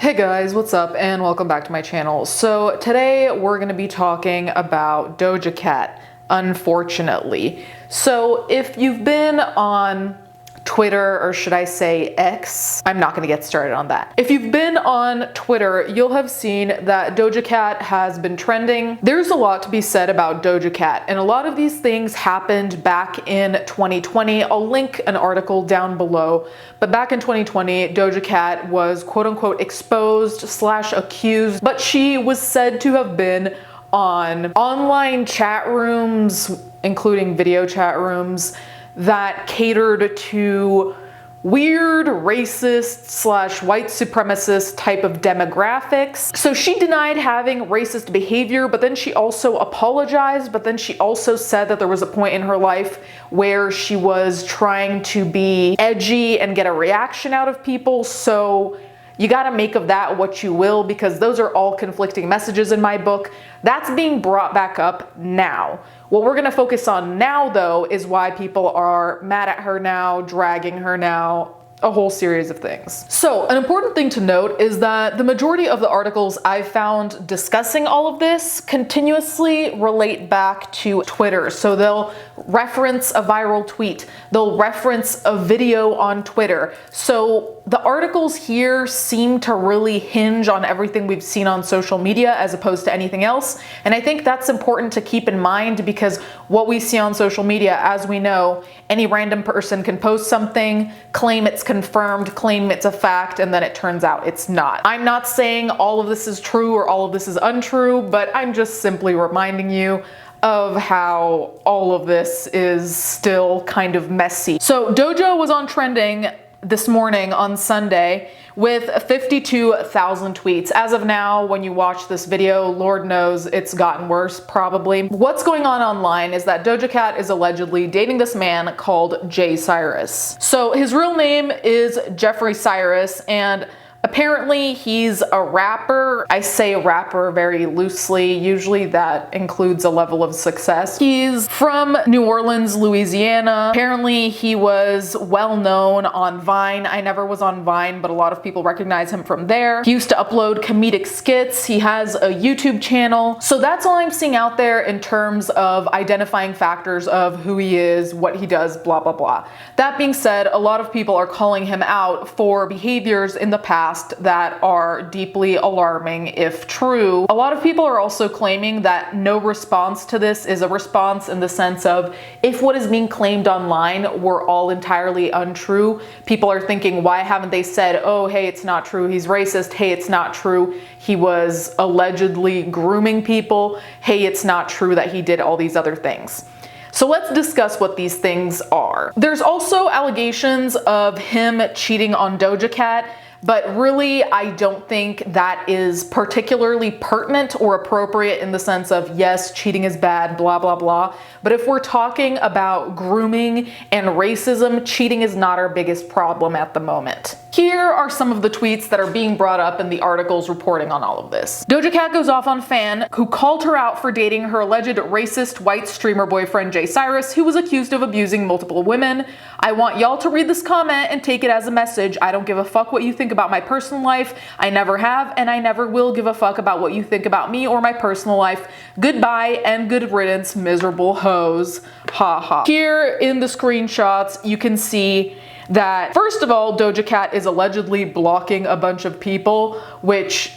Hey guys, what's up and welcome back to my channel. So today we're going to be talking about Doja Cat, unfortunately. So if you've been on Twitter, or should I say X, I'm not going to get started on that. If you've been on Twitter, you'll have seen that Doja Cat has been trending. There's a lot to be said about Doja Cat, and a lot of these things happened back in 2020. I'll link an article down below, but back in 2020, Doja Cat was quote unquote exposed / accused, but she was said to have been on online chat rooms, including video chat rooms, that catered to weird racist / white supremacist type of demographics. So she denied having racist behavior, but then she also apologized, but then she also said that there was a point in her life where she was trying to be edgy and get a reaction out of people. So you gotta make of that what you will, because those are all conflicting messages in my book. That's being brought back up now. What we're gonna focus on now, though, is why people are mad at her now, dragging her now, a whole series of things. So an important thing to note is that the majority of the articles I've found discussing all of this continuously relate back to Twitter. So they'll reference a viral tweet, they'll reference a video on Twitter. So the articles here seem to really hinge on everything we've seen on social media as opposed to anything else. And I think that's important to keep in mind, because what we see on social media, as we know, any random person can post something, claim it's confirmed, claim it's a fact, and then it turns out it's not. I'm not saying all of this is true or all of this is untrue, but I'm just simply reminding you of how all of this is still kind of messy. So Doja was on trending this morning on Sunday with 52,000 tweets. As of now, when you watch this video, Lord knows it's gotten worse, probably. What's going on online is that Doja Cat is allegedly dating this man called Jay Cyrus. So his real name is Jeffrey Cyrus, and apparently he's a rapper. I say rapper very loosely. Usually that includes a level of success. He's from New Orleans, Louisiana. Apparently he was well known on Vine. I never was on Vine, but a lot of people recognize him from there. He used to upload comedic skits. He has a YouTube channel. So that's all I'm seeing out there in terms of identifying factors of who he is, what he does, blah, blah, blah. That being said, a lot of people are calling him out for behaviors in the past that are deeply alarming if true. A lot of people are also claiming that no response to this is a response, in the sense of, if what is being claimed online were all entirely untrue, people are thinking, why haven't they said, oh, hey, it's not true, he's racist, hey, it's not true, he was allegedly grooming people, hey, it's not true that he did all these other things. So let's discuss what these things are. There's also allegations of him cheating on Doja Cat, but really, I don't think that is particularly pertinent or appropriate, in the sense of, yes, cheating is bad, blah, blah, blah. But if we're talking about grooming and racism, cheating is not our biggest problem at the moment. Here are some of the tweets that are being brought up in the articles reporting on all of this. Doja Cat goes off on fan who called her out for dating her alleged racist white streamer boyfriend Jay Cyrus, who was accused of abusing multiple women. I want y'all to read this comment and take it as a message. I don't give a fuck what you think about my personal life. I never have, and I never will give a fuck about what you think about me or my personal life. Goodbye and good riddance, miserable hoes. Ha ha. Here in the screenshots, you can see that, first of all, Doja Cat is allegedly blocking a bunch of people, which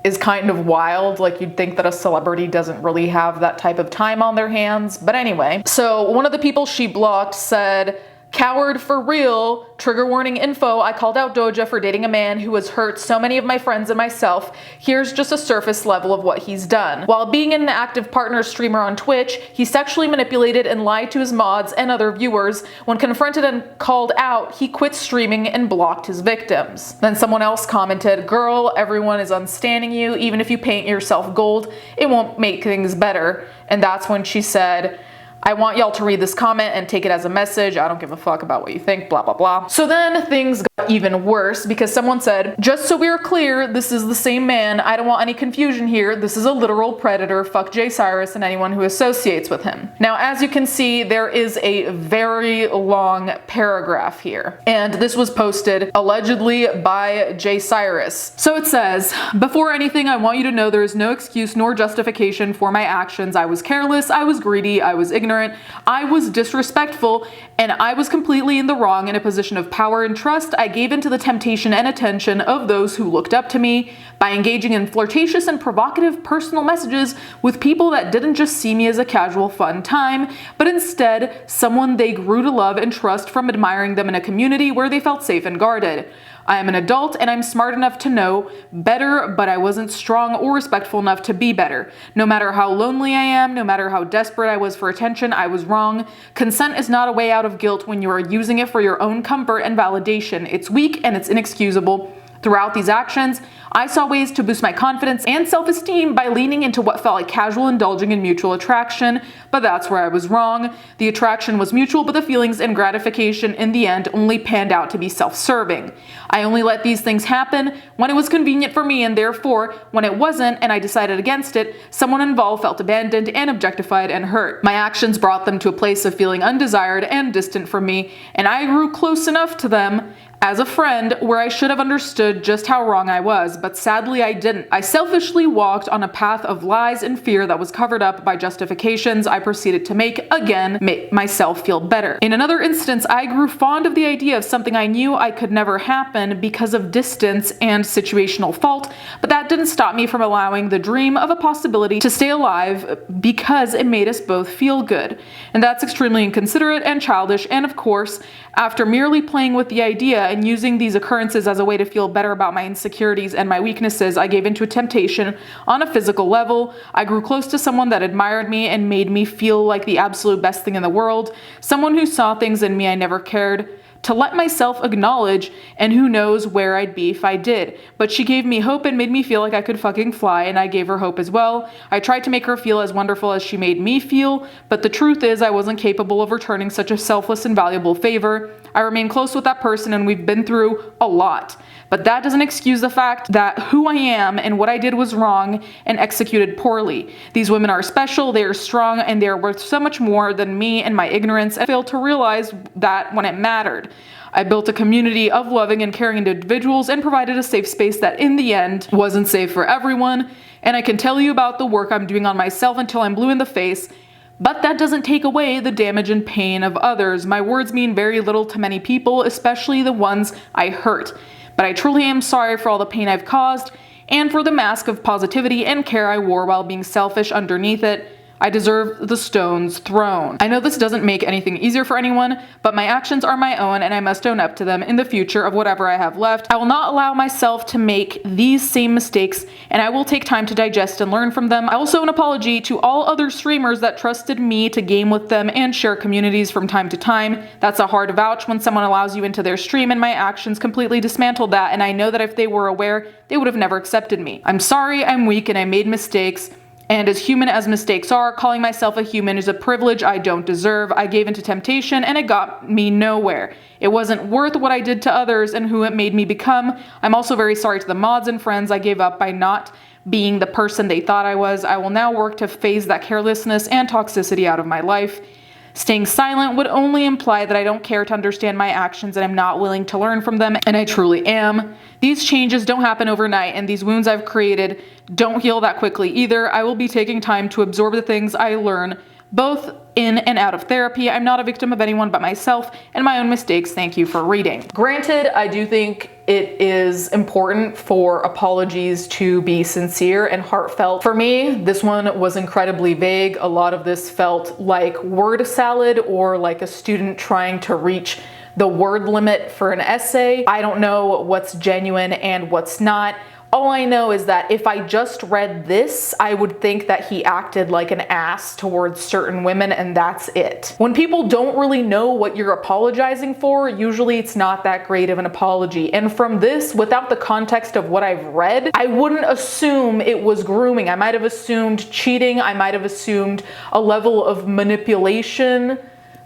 is kind of wild. Like, you'd think that a celebrity doesn't really have that type of time on their hands. But anyway, so one of the people she blocked said, "Coward for real. Trigger warning info. I called out Doja for dating a man who has hurt so many of my friends and myself. Here's just a surface level of what he's done. While being an active partner streamer on Twitch, he sexually manipulated and lied to his mods and other viewers. When confronted and called out, he quit streaming and blocked his victims." Then someone else commented, "Girl, everyone is unstanding you. Even if you paint yourself gold, it won't make things better." And that's when she said, I want y'all to read this comment and take it as a message. I don't give a fuck about what you think, blah, blah, blah. So then things got even worse because someone said, just so we're clear, this is the same man. I don't want any confusion here. This is a literal predator. Fuck Jay Cyrus and anyone who associates with him. Now, as you can see, there is a very long paragraph here. And this was posted allegedly by Jay Cyrus. So it says, before anything, I want you to know there is no excuse nor justification for my actions. I was careless, I was greedy, I was ignorant, I was disrespectful, and I was completely in the wrong. In a position of power and trust, I gave into the temptation and attention of those who looked up to me by engaging in flirtatious and provocative personal messages with people that didn't just see me as a casual fun time, but instead someone they grew to love and trust from admiring them in a community where they felt safe and guarded. I am an adult and I'm smart enough to know better, but I wasn't strong or respectful enough to be better. No matter how lonely I am, no matter how desperate I was for attention, I was wrong. Consent is not a way out of guilt when you are using it for your own comfort and validation. It's weak and it's inexcusable. Throughout these actions, I saw ways to boost my confidence and self-esteem by leaning into what felt like casual indulging in mutual attraction, but that's where I was wrong. The attraction was mutual, but the feelings and gratification in the end only panned out to be self-serving. I only let these things happen when it was convenient for me, and therefore, when it wasn't and I decided against it, someone involved felt abandoned and objectified and hurt. My actions brought them to a place of feeling undesired and distant from me, and I grew close enough to them as a friend where I should have understood just how wrong I was, but sadly I didn't. I selfishly walked on a path of lies and fear that was covered up by justifications I proceeded to make myself feel better. In another instance, I grew fond of the idea of something I knew I could never happen because of distance and situational fault, but that didn't stop me from allowing the dream of a possibility to stay alive because it made us both feel good. And that's extremely inconsiderate and childish, and of course, after merely playing with the idea and using these occurrences as a way to feel better about my insecurities and my weaknesses, I gave into a temptation on a physical level. I grew close to someone that admired me and made me feel like the absolute best thing in the world, someone who saw things in me I never cared to let myself acknowledge, and who knows where I'd be if I did. But she gave me hope and made me feel like I could fucking fly, and I gave her hope as well. I tried to make her feel as wonderful as she made me feel, but the truth is I wasn't capable of returning such a selfless and valuable favor. I remain close with that person and we've been through a lot. But that doesn't excuse the fact that who I am and what I did was wrong and executed poorly. These women are special, they are strong, and they are worth so much more than me and my ignorance. I failed to realize that when it mattered. I built a community of loving and caring individuals and provided a safe space that in the end wasn't safe for everyone. And I can tell you about the work I'm doing on myself until I'm blue in the face, but that doesn't take away the damage and pain of others. My words mean very little to many people, especially the ones I hurt. But I truly am sorry for all the pain I've caused and for the mask of positivity and care I wore while being selfish underneath it. I deserve the stones thrown. I know this doesn't make anything easier for anyone, but my actions are my own and I must own up to them in the future of whatever I have left. I will not allow myself to make these same mistakes, and I will take time to digest and learn from them. I also owe an apology to all other streamers that trusted me to game with them and share communities from time to time. That's a hard vouch when someone allows you into their stream, and my actions completely dismantled that, and I know that if they were aware, they would have never accepted me. I'm sorry, I'm weak, and I made mistakes. And as human as mistakes are, calling myself a human is a privilege I don't deserve. I gave into temptation and it got me nowhere. It wasn't worth what I did to others and who it made me become. I'm also very sorry to the mods and friends I gave up by not being the person they thought I was. I will now work to phase that carelessness and toxicity out of my life. Staying silent would only imply that I don't care to understand my actions and I'm not willing to learn from them, and I truly am. These changes don't happen overnight, and these wounds I've created don't heal that quickly either. I will be taking time to absorb the things I learn, both in and out of therapy. I'm not a victim of anyone but myself and my own mistakes. Thank you for reading. Granted, I do think it is important for apologies to be sincere and heartfelt. For me, this one was incredibly vague. A lot of this felt like word salad or like a student trying to reach the word limit for an essay. I don't know what's genuine and what's not. All I know is that if I just read this, I would think that he acted like an ass towards certain women, and that's it. When people don't really know what you're apologizing for, usually it's not that great of an apology. And from this, without the context of what I've read, I wouldn't assume it was grooming. I might have assumed cheating. I might have assumed a level of manipulation.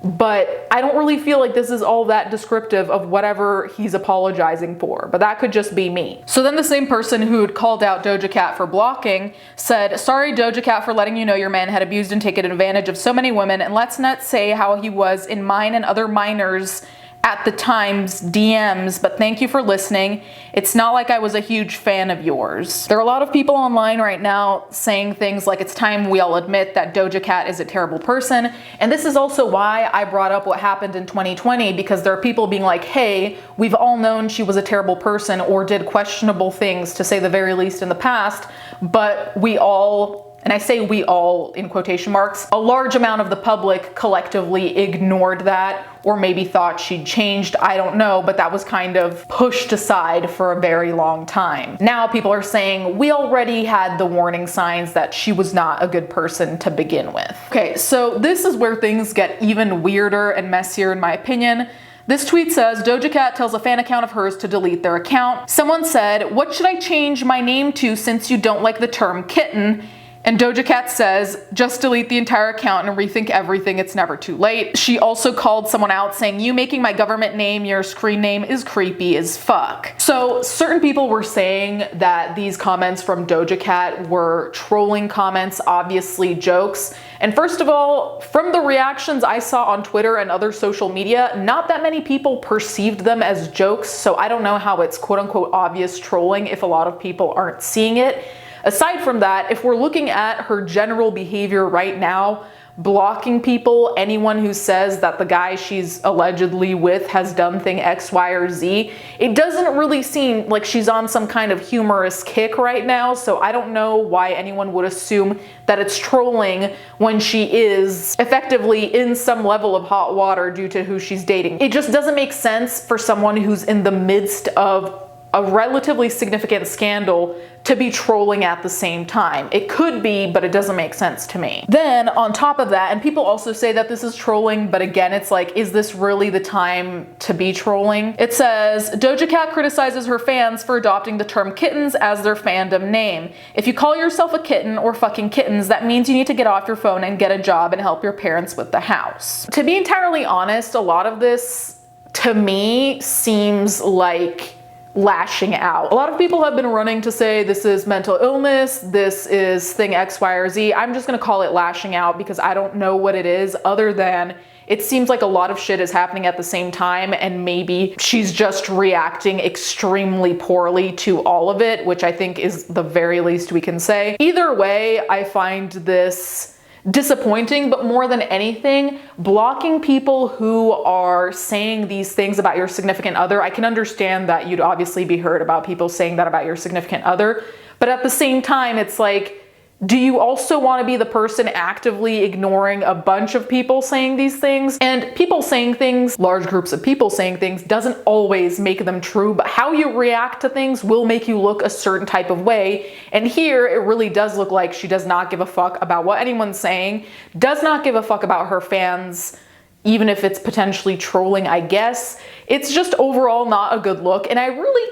But I don't really feel like this is all that descriptive of whatever he's apologizing for, but that could just be me. So then the same person who had called out Doja Cat for blocking said, "Sorry Doja Cat for letting you know your man had abused and taken advantage of so many women, and let's not say how he was in mine and other minors at the time's DMs, but thank you for listening. It's not like I was a huge fan of yours." There are a lot of people online right now saying things like it's time we all admit that Doja Cat is a terrible person. And this is also why I brought up what happened in 2020, because there are people being like, hey, we've all known she was a terrible person or did questionable things, to say the very least, in the past, but we all, and I say we all in quotation marks, a large amount of the public collectively ignored that, or maybe thought she'd changed, I don't know, but that was kind of pushed aside for a very long time. Now people are saying we already had the warning signs that she was not a good person to begin with. Okay, so this is where things get even weirder and messier in my opinion. This tweet says, Doja Cat tells a fan account of hers to delete their account. Someone said, "What should I change my name to since you don't like the term kitten?" And Doja Cat says, "Just delete the entire account and rethink everything, it's never too late." She also called someone out saying, "You making my government name your screen name is creepy as fuck." So certain people were saying that these comments from Doja Cat were trolling comments, obviously jokes. And first of all, from the reactions I saw on Twitter and other social media, not that many people perceived them as jokes, so I don't know how it's quote unquote obvious trolling if a lot of people aren't seeing it. Aside from that, if we're looking at her general behavior right now, blocking people, anyone who says that the guy she's allegedly with has done thing X, Y, or Z, it doesn't really seem like she's on some kind of humorous kick right now, so I don't know why anyone would assume that it's trolling when she is effectively in some level of hot water due to who she's dating. It just doesn't make sense for someone who's in the midst of a relatively significant scandal to be trolling at the same time. It could be, but it doesn't make sense to me. Then on top of that, and people also say that this is trolling, but again, it's like, is this really the time to be trolling? It says, Doja Cat criticizes her fans for adopting the term kittens as their fandom name. If you call yourself a kitten or fucking kittens, that means you need to get off your phone and get a job and help your parents with the house. To be entirely honest, a lot of this, to me, seems like lashing out. A lot of people have been running to say this is mental illness, this is thing X, Y, or Z. I'm just gonna call it lashing out because I don't know what it is, other than it seems like a lot of shit is happening at the same time, and maybe she's just reacting extremely poorly to all of it, which I think is the very least we can say. Either way, I find this disappointing, but more than anything, blocking people who are saying these things about your significant other. I can understand that you'd obviously be hurt about people saying that about your significant other, but at the same time, it's like, do you also want to be the person actively ignoring a bunch of people saying these things? And people saying things, large groups of people saying things, doesn't always make them true, but how you react to things will make you look a certain type of way. And here it really does look like she does not give a fuck about what anyone's saying, does not give a fuck about her fans, even if it's potentially trolling, I guess. It's just overall not a good look. And I really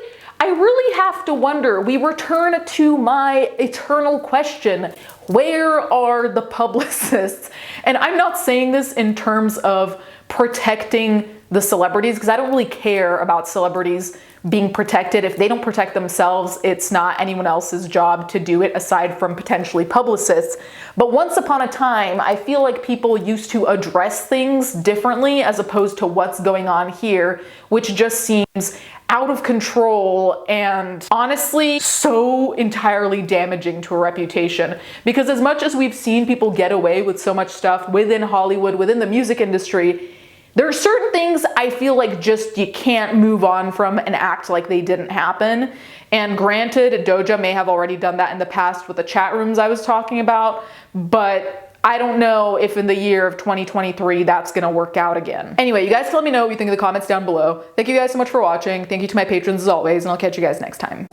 have to wonder, we return to my eternal question, where are the publicists? And I'm not saying this in terms of protecting the celebrities, because I don't really care about celebrities being protected. If they don't protect themselves, it's not anyone else's job to do it aside from potentially publicists. But once upon a time, I feel like people used to address things differently as opposed to what's going on here, which just seems out of control and honestly so entirely damaging to a reputation. Because as much as we've seen people get away with so much stuff within Hollywood, within the music industry, there are certain things I feel like just you can't move on from and act like they didn't happen. And granted, Doja may have already done that in the past with the chat rooms I was talking about, but I don't know if in the year of 2023 that's gonna work out again. Anyway, you guys let me know what you think in the comments down below. Thank you guys so much for watching. Thank you to my patrons as always, and I'll catch you guys next time.